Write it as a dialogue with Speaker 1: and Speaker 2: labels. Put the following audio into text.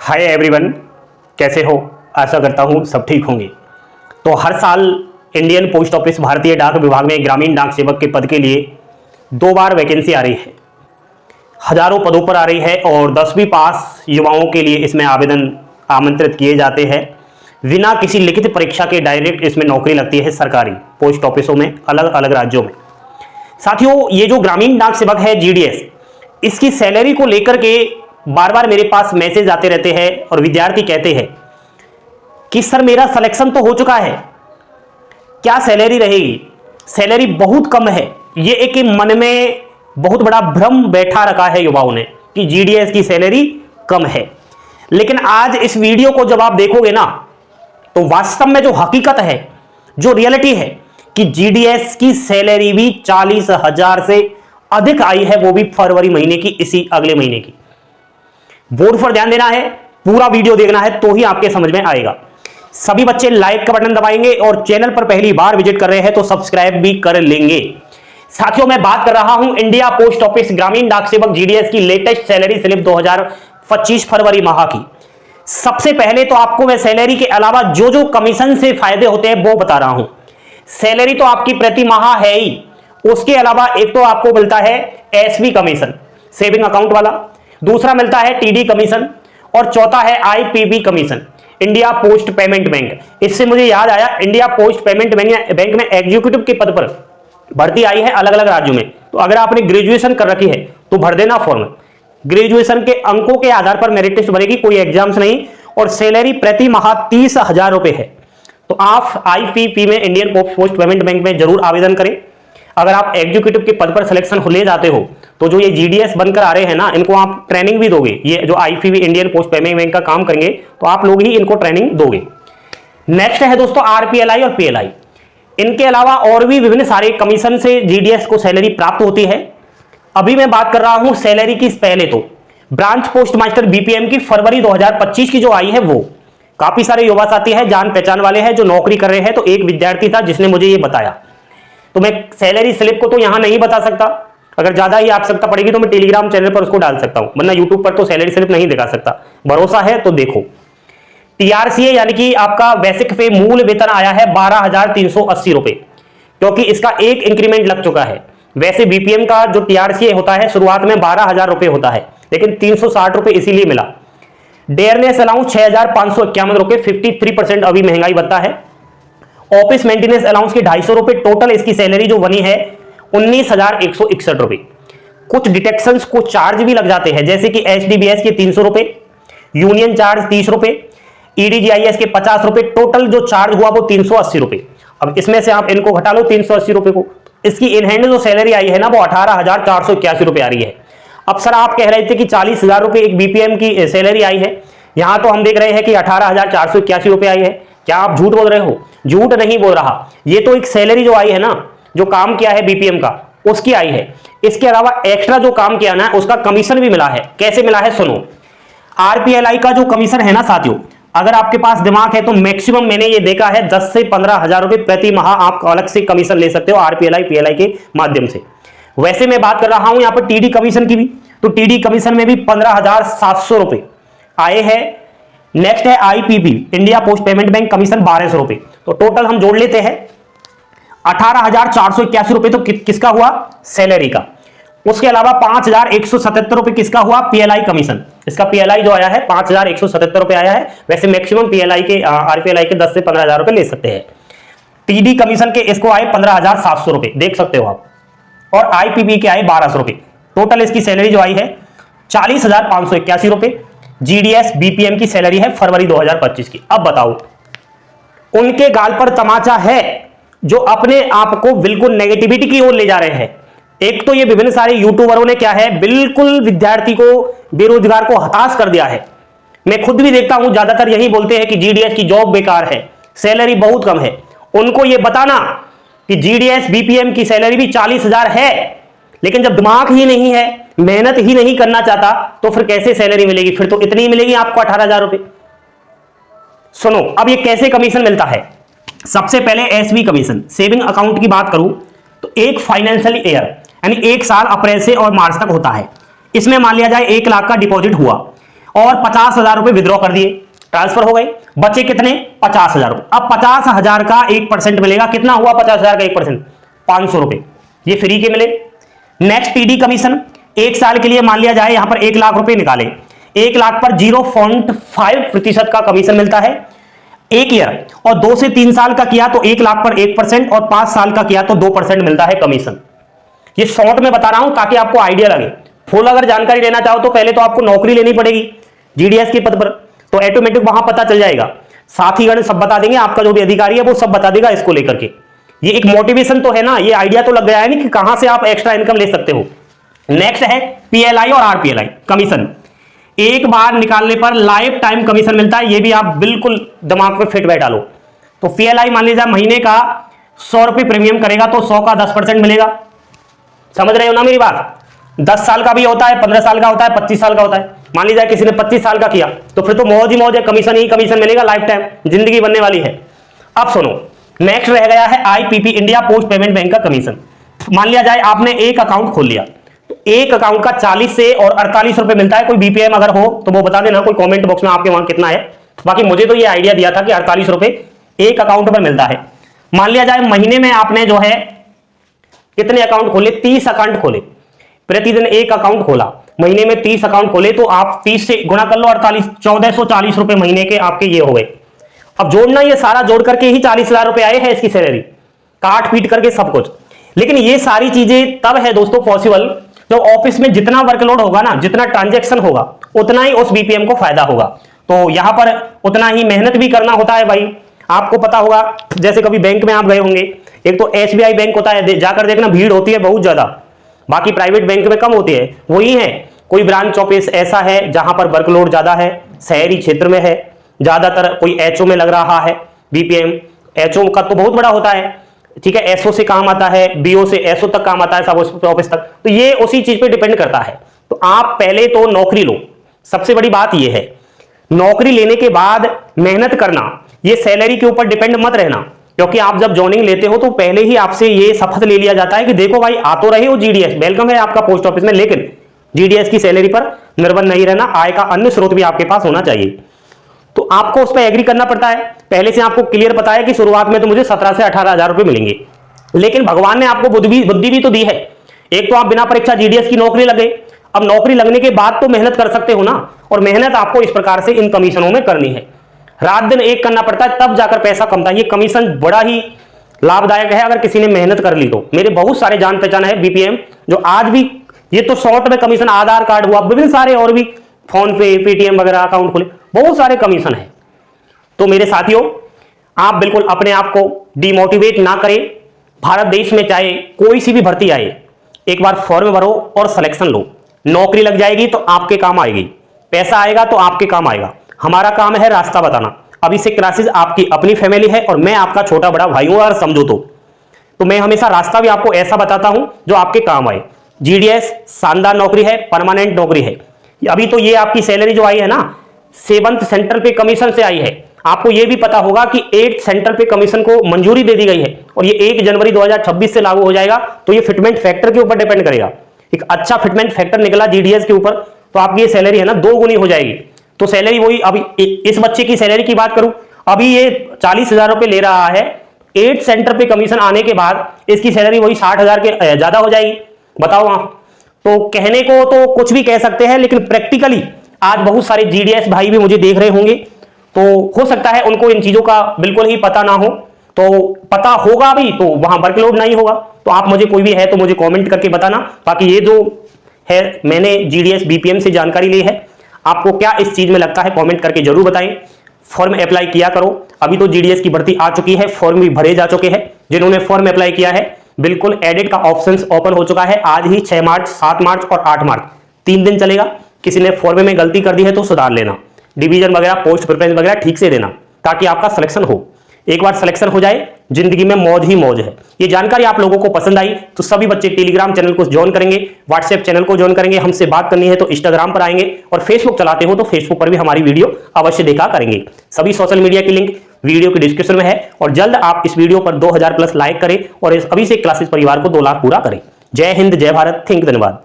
Speaker 1: Hi everyone, कैसे हो? आशा करता हूँ सब ठीक होंगे। तो हर साल इंडियन पोस्ट ऑफिस भारतीय डाक विभाग में ग्रामीण डाक सेवक के पद के लिए 2 बार वैकेंसी आ रही है। हजारों पदों पर आ रही है और 10वीं पास युवाओं के लिए इसमें आवेदन आमंत्रित किए जाते हैं। बिना किसी लिखित परीक्षा के डायरेक्ट इसमें नौकरी लगती है सरकारी पोस्ट ऑफिसों में, अलग अलग राज्यों में। साथियों, ये जो ग्रामीण डाक सेवक है जीडीएस, इसकी सैलरी को लेकर के बार बार मेरे पास मैसेज आते रहते हैं और विद्यार्थी कहते हैं कि सर मेरा सिलेक्शन तो हो चुका है, क्या सैलरी रहेगी? सैलरी बहुत कम है। ये एक मन में बहुत बड़ा भ्रम बैठा रखा है युवाओं ने कि जीडीएस की सैलरी कम है। लेकिन आज इस वीडियो को जब आप देखोगे ना, तो वास्तव में जो हकीकत है, जो रियलिटी है कि जीडीएस की सैलरी भी 40,000 से अधिक आई है, वो भी फरवरी महीने की, इसी अगले महीने की। बोर्ड पर ध्यान देना है, पूरा वीडियो देखना है तो ही आपके समझ में आएगा। सभी बच्चे लाइक का बटन दबाएंगे और चैनल पर पहली बार विजिट कर रहे हैं तो सब्सक्राइब भी कर लेंगे। साथियों, मैं बात कर रहा हूं इंडिया पोस्ट ऑफिस ग्रामीण डाक सेवक जीडीएस की लेटेस्ट सैलरी स्लिप 2025 फरवरी माह की। सबसे पहले तो आपको मैं सैलरी के अलावा जो जो कमीशन से फायदे होते हैं वो बता रहा हूं। सैलरी तो आपकी प्रति माह है ही, उसके अलावा एक तो आपको मिलता है एसवी कमीशन, सेविंग अकाउंट वाला, दूसरा मिलता है टीडी कमीशन और चौथा है IPB commission, India post payment bank. इससे मुझे याद आया, इंडिया पोस्ट पेमेंट बैंक में एग्जीक्यूटिव के पद पर भर्ती आई है अलग अलग राज्यों में। तो अगर आपने ग्रेजुएशन कर रखी है तो भर देना फॉर्म। ग्रेजुएशन के अंकों के आधार पर मेरिट लिस्ट बनेगी, कोई एग्जाम्स नहीं, और सैलरी प्रति माह 30,000 रुपए है। तो आप आईपीपी में, इंडियन पोस्ट पेमेंट बैंक में जरूर आवेदन करें। अगर आप एग्जीक्यूटिव के पद पर सिलेक्शन ले जाते हो तो जो ये जीडीएस बनकर आ रहे हैं ना, इनको आप ट्रेनिंग भी दोगे। ये जो IPP Indian post payment bank का काम करेंगे तो आप लोग ही इनको ट्रेनिंग दोगे। नेक्स्ट है दोस्तों आरपीएलआई और पीएलआई। इनके अलावा और भी विभिन्न सारे कमीशन से जीडीएस को सैलरी प्राप्त होती है। अभी मैं बात कर रहा हूं सैलरी की। पहले तो ब्रांच पोस्ट मास्टर बीपीएम की फरवरी 2025 की जो आई है, वो काफी सारे युवा साथी है, जान पहचान वाले हैं जो नौकरी कर रहे हैं। तो एक विद्यार्थी था जिसने मुझे ये बताया। तो मैं सैलरी स्लिप को तो यहां नहीं बता सकता, अगर ज्यादा ही आवश्यकता पड़ेगी तो मैं टेलीग्राम चैनल पर उसको डाल सकता हूं, वरना यूट्यूब पर तो सैलरी स्लिप नहीं दिखा सकता। भरोसा है तो देखो। टीआरसीए यानी कि आपका बेसिक पे मूल वेतन आया है 12,380 रुपए, क्योंकि इसका एक इंक्रीमेंट लग चुका है। वैसे बीपीएम का जो टीआरसीए होता है शुरुआत में 12,000 रुपए होता है, लेकिन 360 रुपए इसीलिए मिला। डेयरनेस अलाउंस 6,551 रुपए, 53% अभी महंगाई भत्ता है। ऑफिस मेंटेनेंस अलाउंस की 250 रुपए। टोटल इसकी सैलरी जो बनी है 19,161 रुपए। कुछ डिटेक्शंस को चार्ज भी लग जाते हैं, जैसे कि एचडीबीएस के 300 रुपए, यूनियन चार्ज 30 रुपए, ईडीजीआईएस के 50 रुपए। टोटल जो चार्ज हुआ वो 380 रुपए। अब इसमें से आप इनको घटा लो 380 रुपए को। इसकी इन हैंड जो सैलरी आई है ना, वो 18,481 रुपए आ रही है। अब सर आप कह रहे थे कि 40,000 रुपए एक बीपीएम की सैलरी आई है, यहां तो हम देख रहे हैं कि 18,481 रुपए आई है। क्या आप झूठ बोल रहे हो? झूठ नहीं बोल रहा, ये तो एक सैलरी जो आई है ना, जो काम किया है बीपीएम का, उसकी आई है। इसके अलावा एक्स्ट्रा जो काम किया ना, उसका कमीशन भी मिला है। कैसे मिला है सुनो। आरपीएलआई का जो कमीशन है ना साथियों, अगर आपके पास दिमाग है तो मैक्सिमम मैंने ये देखा है 10 से 15,000 रुपए प्रति माह आप अलग से कमीशन ले सकते हो आरपीएलआई पीएलआई के माध्यम से। वैसे मैं बात कर रहा हूं यहां पर टीडी कमीशन की भी, तो टीडी कमीशन में भी 15,700 रुपए आए हैं। नेक्स्ट है IPP, India post payment bank, commission 1,200 रुपए। तो टोटल हम जोड़ लेते हैं 18,481 रुपए तो किसका हुआ? सैलरी का। उसके अलावा 5,177 रुपए किसका हुआ? PLI commission. इसका पीएलआई जो आया है 5,177 रुपए आया है। वैसे मैक्सिमम पीएलआई के आरपीएलआई के 10 से 15,000 रुपए ले सकते हैं। टीडी कमीशन के इसको आए 15,700 रुपए, देख सकते हो आप, और आईपीबी के आए 1,200 रुपए। टोटल इसकी सैलरी जो आई है 40,581 रुपए। जीडीएस बीपीएम की सैलरी है फरवरी 2025 की। अब बताओ, उनके गाल पर तमाचा है जो अपने आप को बिल्कुल नेगेटिविटी की ओर ले जा रहे हैं। एक तो ये विभिन्न सारे यूट्यूबरों ने क्या है, बिल्कुल विद्यार्थी को, बेरोजगार को हताश कर दिया है। मैं खुद भी देखता हूं, ज्यादातर यही बोलते हैं कि जीडीएस की जॉब बेकार है, सैलरी बहुत कम है। उनको यह बताना कि जीडीएस बीपीएम की सैलरी भी 40,000 है, लेकिन जब दिमाग ही नहीं है, मेहनत ही नहीं करना चाहता, तो फिर कैसे सैलरी मिलेगी? फिर तो इतनी मिलेगी आपको 18,000 रुपए। सुनो, अब ये कैसे कमीशन मिलता है। सबसे पहले एसवी कमीशन, सेविंग अकाउंट की बात करूं तो एक फाइनेंशियल ईयर यानी 1 साल अप्रैल से और मार्च तक होता है। इसमें मान लिया जाए 1 लाख का डिपॉजिट हुआ, और 50,000 रुपए विड्रॉ कर दिए, ट्रांसफर हो गए, बचे कितने 50,000 रुपए। अब 50,000 का 1% मिलेगा, कितना हुआ 50,000 का 1%, 500 रुपए, ये फ्री के मिले। नेक्स्ट टीडी कमीशन, एक साल के लिए मान लिया जाए यहां पर 1 लाख रुपए निकाले, 1 लाख पर 0.5% का कमीशन मिलता है एक ईयर, और 2 से 3 साल का किया तो 1 लाख पर 1% और 5 साल का किया तो 2% मिलता है कमीशन। ये शॉर्ट में बता रहा हूं ताकि आपको आइडिया लगे। फुल अगर जानकारी लेना चाहो तो पहले तो आपको नौकरी लेनी पड़ेगी जीडीएस के पद पर, तो ऑटोमेटिक वहां पता चल जाएगा, साथीगण सब बता देंगे, आपका जो भी अधिकारी है वो सब बता देगा इसको लेकर के। ये एक मोटिवेशन तो है ना, ये आइडिया तो लग गया है ना कि कहां से आप एक्स्ट्रा इनकम ले सकते हो। नेक्स्ट है पीएलआई और आरपीएलआई कमीशन, एक बार निकालने पर लाइफ टाइम कमीशन मिलता है, ये भी आप बिल्कुल दिमाग में फिट बैठा लो। तो पीएलआई मान लीजिए महीने का 100 रुपए प्रीमियम करेगा तो 100 का 10% मिलेगा, समझ रहे हो ना मेरी बात। 10 साल का भी होता है, 15 साल का होता है, 25 साल का होता है। मान लीजिए किसी ने 25 साल का किया तो फिर तो मौज ही मौज है, कमीशन ही कमीशन मिलेगा, लाइफ टाइम जिंदगी बनने वाली है। अब सुनो, नेक्स्ट रह गया है IPP India post payment bank का कमीशन। मान लिया जाए आपने एक अकाउंट खोल लिया, एक अकाउंट का 40 से और 48 रुपए मिलता है। कोई बीपीएम अगर हो तो वो बता देना, कोई कमेंट बॉक्स में आपके वहां कितना है। बाकी मुझे तो ये आइडिया दिया था कि 48 रुपए एक अकाउंट पर मिलता है। मान लिया जाए महीने में आपने जो है कितने अकाउंट खोले, 30 अकाउंट खोले, प्रतिदिन एक अकाउंट खोला, महीने में 30 अकाउंट खोले तो आप 30 से गुणा कर लो 48, 1440 रुपए महीने के आपके ये हो गए। अब जोड़ना, ये सारा जोड़ करके ही 40,000 रुपए आए हैं इसकी सैलरी, काट पीट करके सब कुछ। लेकिन ये सारी चीजें तब है दोस्तों पॉसिबल जब ऑफिस में जितना वर्कलोड होगा ना, जितना ट्रांजैक्शन होगा, उतना ही उस बीपीएम को फायदा होगा। तो यहां पर उतना ही मेहनत भी करना होता है भाई। आपको पता होगा, जैसे कभी बैंक में आप गए होंगे, एक तो एसबीआई बैंक होता है, जाकर देखना भीड़ होती है बहुत ज्यादा, बाकी प्राइवेट बैंक में कम होती है। वही है, कोई ब्रांच ऑफिस ऐसा है जहां पर वर्कलोड ज्यादा है, शहरी क्षेत्र में है, ज्यादातर कोई एचओ में लग रहा है बीपीएम, एचओ का तो बहुत बड़ा होता है, ठीक है, एसओ से काम आता है, बीओ से एसओ तक काम आता है, सब ऑफिस तक, तो ये उसी चीज पे डिपेंड करता है। तो आप पहले तो नौकरी लो, सबसे बड़ी बात ये है, नौकरी लेने के बाद मेहनत करना, ये सैलरी के ऊपर डिपेंड मत रहना, क्योंकि आप जब जॉइनिंग लेते हो तो पहले ही आपसे ये शपथ ले लिया जाता है कि देखो भाई आ तो रहे हो जीडीएस, वेलकम है आपका पोस्ट ऑफिस में, लेकिन जीडीएस की सैलरी पर निर्भर नहीं रहना, आय का अन्य स्रोत भी आपके पास होना चाहिए। तो आपको उस पर एग्री करना पड़ता है। पहले से आपको क्लियर पता है कि शुरुआत में तो मुझे 17 से 18,000 रुपए मिलेंगे, लेकिन भगवान ने आपको बुद्धि भी तो दी है। एक तो आप बिना परीक्षा जीडीएस की नौकरी लगे, अब नौकरी लगने के बाद तो मेहनत कर सकते हो ना, और मेहनत आपको इस प्रकार से इन कमीशनों में करनी है, रात दिन एक करना पड़ता है, तब जाकर पैसा कमता है। ये कमीशन बड़ा ही लाभदायक है अगर किसी ने मेहनत कर ली तो। मेरे बहुत सारे जान पहचान है बीपीएम जो आज भी, ये तो शॉर्ट में कमीशन, आधार कार्ड हुआ, विभिन्न सारे और भी, फोन पे, पेटीएम वगैरह अकाउंट खोले, बहुत सारे कमीशन है। तो मेरे साथियों, आप बिल्कुल अपने आप को डिमोटिवेट ना करें। भारत देश में चाहे कोई सी भी भर्ती आए, एक बार फॉर्म भरो और सिलेक्शन लो, नौकरी लग जाएगी तो आपके काम आएगी, पैसा आएगा तो आपके काम आएगा। हमारा काम है रास्ता बताना। अभी से क्लासेस आपकी अपनी फैमिली है और मैं आपका छोटा बड़ा भाई हूं, अगर समझो तो मैं हमेशा रास्ता भी आपको ऐसा बताता हूं जो आपके काम आए। जीडीएस शानदार नौकरी है, परमानेंट नौकरी है। अभी तो ये आपकी सैलरी जो आई है ना, 7th सेंट्रल पे कमीशन से आई है। आपको ये भी पता होगा कि 8th सेंट्रल पे कमीशन को मंजूरी दे दी गई है और ये 1 जनवरी 2026 से लागू हो जाएगा। तो ये फिटमेंट फैक्टर के ऊपर डिपेंड करेगा। एक अच्छा फिटमेंट फैक्टर निकला जीडीएस के ऊपर तो आपकी ये सैलरी है ना 2 गुनी हो जाएगी। तो सैलरी वही, अभी इस बच्चे की सैलरी की बात करूं, अभी ये 40,000 रुपए ले रहा है, 8th सेंटर पे कमीशन आने के बाद इसकी सैलरी वही 60,000 के ज्यादा हो जाएगी। बताओ आप। तो कहने को तो कुछ भी कह सकते हैं, लेकिन प्रैक्टिकली आज बहुत सारे जीडीएस भाई भी मुझे देख रहे होंगे, तो हो सकता है उनको इन चीजों का बिल्कुल ही पता ना हो, तो पता होगा भी तो वहां वर्कलोड नहीं होगा। तो आप मुझे, कोई भी है तो मुझे कमेंट करके बताना। बाकी ये जो है मैंने जीडीएस बीपीएम से जानकारी ली है, आपको क्या इस चीज में लगता है कमेंट करके जरूर बताएं। फॉर्म अप्लाई किया करो, अभी तो जीडीएस की भर्ती आ चुकी है, फॉर्म भी भरे जा चुके हैं। जिन्होंने फॉर्म अप्लाई किया है बिल्कुल एडिट का ऑप्शंस ओपन हो चुका है। आज ही 6 मार्च, 7 मार्च और 8 मार्च 3 दिन चलेगा। किसी ने फॉर्म में गलती कर दी है तो सुधार लेना, डिवीजन वगैरह, पोस्ट प्रेफरेंस वगैरह ठीक से देना, ताकि आपका सिलेक्शन हो। एक बार सिलेक्शन हो जाए, जिंदगी में मौज ही मौज है। ये जानकारी आप लोगों को पसंद आई तो सभी बच्चे टेलीग्राम चैनल को ज्वाइन करेंगे, व्हाट्सएप चैनल को ज्वाइन करेंगे, हमसे बात करनी है तो इंस्टाग्राम पर आएंगे, और फेसबुक चलाते हो तो फेसबुक पर भी हमारी वीडियो अवश्य देखा करेंगे। सभी सोशल मीडिया की लिंक वीडियो के डिस्क्रिप्शन में है, और जल्द आप इस वीडियो पर 2000+ लाइक करें और इस अभी से क्लासेस परिवार को 2 लाख पूरा करें। जय हिंद, जय भारत, धन्यवाद।